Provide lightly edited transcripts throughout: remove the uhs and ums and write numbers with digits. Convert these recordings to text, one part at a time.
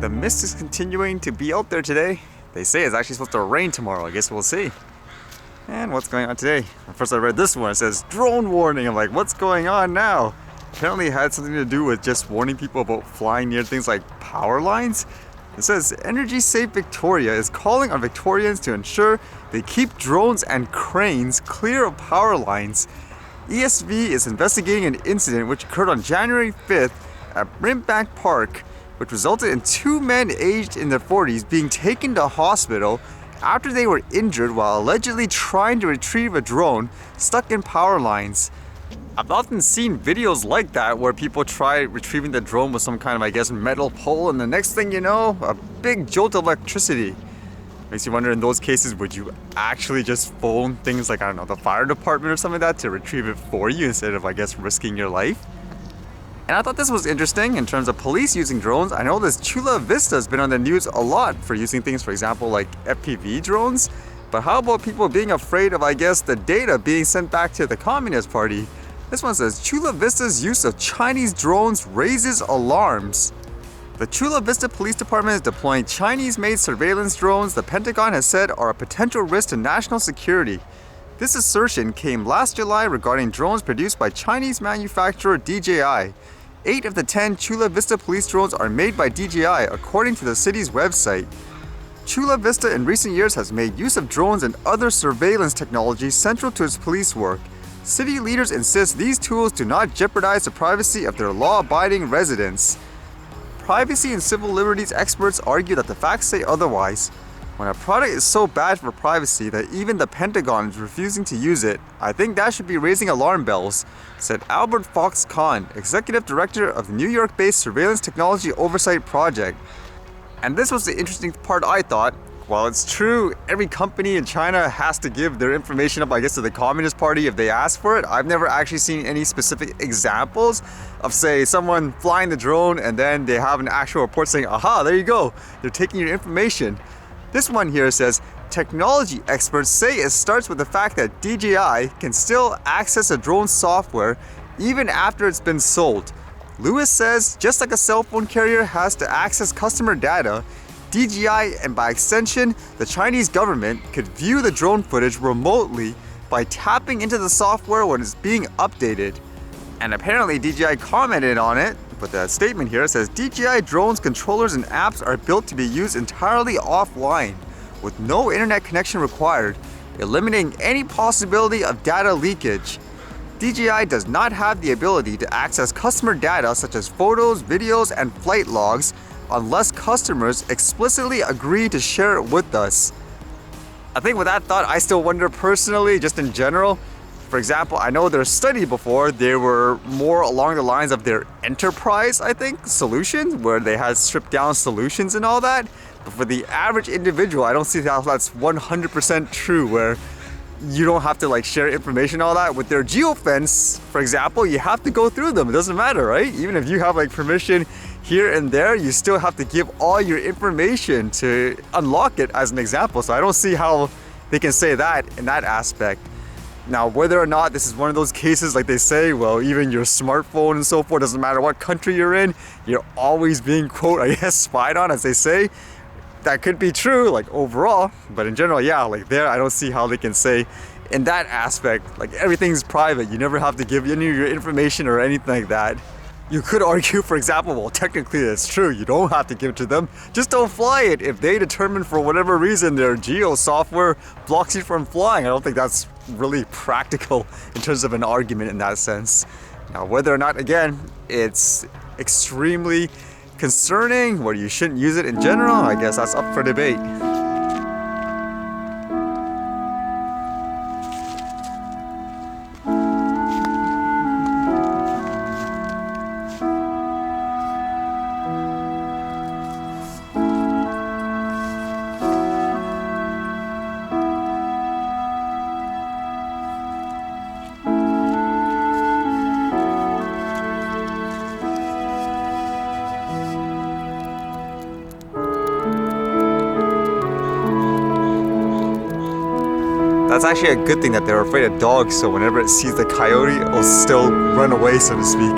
The mist is continuing to be out there today. They say it's actually supposed to rain tomorrow. I guess we'll see. And what's going on today? First I read this one. It says drone warning. I'm like, what's going on now? Apparently it had something to do with just warning people about flying near things like power lines. It says Energy Safe Victoria is calling on Victorians to ensure they keep drones and cranes clear of power lines. ESV is investigating an incident which occurred on January 5th at Brimbank Park, which resulted in two men aged in their 40s being taken to hospital after they were injured while allegedly trying to retrieve a drone stuck in power lines. I've often seen videos like that where people try retrieving the drone with some kind of, I guess, metal pole, and the next thing you know, a big jolt of electricity. Makes you wonder, in those cases, would you actually just phone things like, I don't know, the fire department or something like that to retrieve it for you instead of, I guess, risking your life? And I thought this was interesting in terms of police using drones. I know this Chula Vista has been on the news a lot for using things, for example, like FPV drones. But how about people being afraid of, I guess, the data being sent back to the Communist Party? This one says, Chula Vista's use of Chinese drones raises alarms. The Chula Vista Police Department is deploying Chinese-made surveillance drones the Pentagon has said are a potential risk to national security. This assertion came last July regarding drones produced by Chinese manufacturer DJI. 8 of the 10 Chula Vista police drones are made by DJI, according to the city's website. Chula Vista in recent years has made use of drones and other surveillance technology central to its police work. City leaders insist these tools do not jeopardize the privacy of their law-abiding residents. Privacy and civil liberties experts argue that the facts say otherwise. When a product is so bad for privacy that even the Pentagon is refusing to use it, I think that should be raising alarm bells, said Albert Fox-Kahn, executive director of the New York-based Surveillance Technology Oversight Project. And this was the interesting part, I thought. While it's true every company in China has to give their information up, I guess, to the Communist Party if they ask for it, I've never actually seen any specific examples of, say, someone flying the drone and then they have an actual report saying, aha, there you go, they're taking your information. This one here says, technology experts say it starts with the fact that DJI can still access a drone software even after it's been sold. Lewis says, just like a cell phone carrier has to access customer data, DJI and by extension, the Chinese government could view the drone footage remotely by tapping into the software when it's being updated. And apparently DJI commented on it, but the statement here says DJI drones, controllers, and apps are built to be used entirely offline, with no internet connection required, eliminating any possibility of data leakage. DJI does not have the ability to access customer data such as photos, videos, and flight logs unless customers explicitly agree to share it with us. I think with that thought, I still wonder personally, just in general. For example, I know their study before, they were more along the lines of their enterprise, I think, solutions, where they had stripped down solutions and all that. But for the average individual, I don't see how that's 100% true, where you don't have to like share information and all that. With their geofence, for example, you have to go through them. It doesn't matter, right? Even if you have like permission here and there, you still have to give all your information to unlock it, as an example. So I don't see how they can say that in that aspect. Now, whether or not this is one of those cases like they say, well, even your smartphone and so forth, doesn't matter what country you're in, you're always being, quote, I guess, spied on, as they say. That could be true, like overall, but in general, yeah, like there, I don't see how they can say in that aspect, like everything's private, you never have to give any of your information or anything like that. You could argue, for example, well, technically it's true, you don't have to give it to them, just don't fly it. If they determine for whatever reason their geo software blocks you from flying, I don't think that's really practical in terms of an argument in that sense. Now, whether or not, again, it's extremely concerning, whether you shouldn't use it in general, I guess that's up for debate. That's actually a good thing that they're afraid of dogs, so whenever it sees the coyote, it'll still run away, so to speak.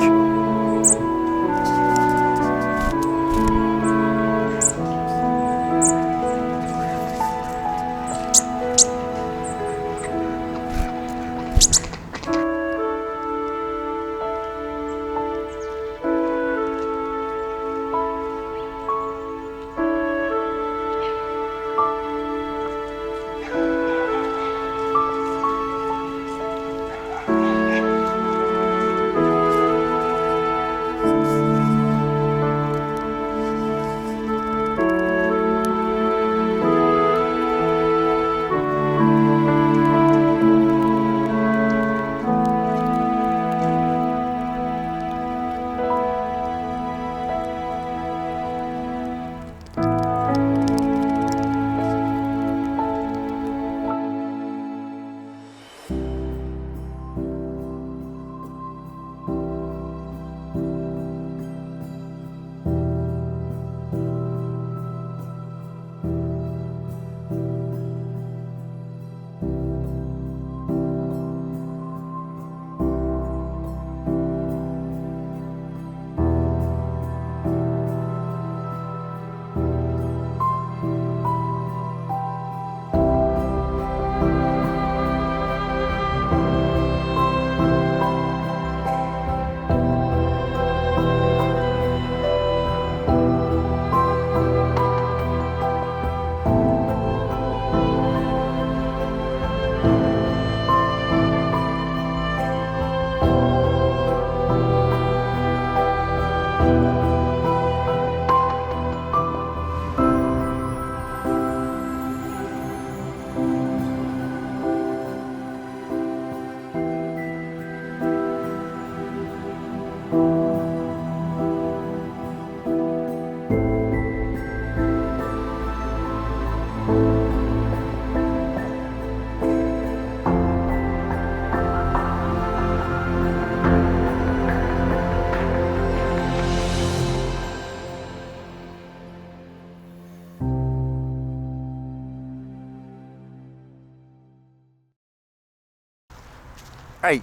Alright,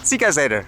see you guys later.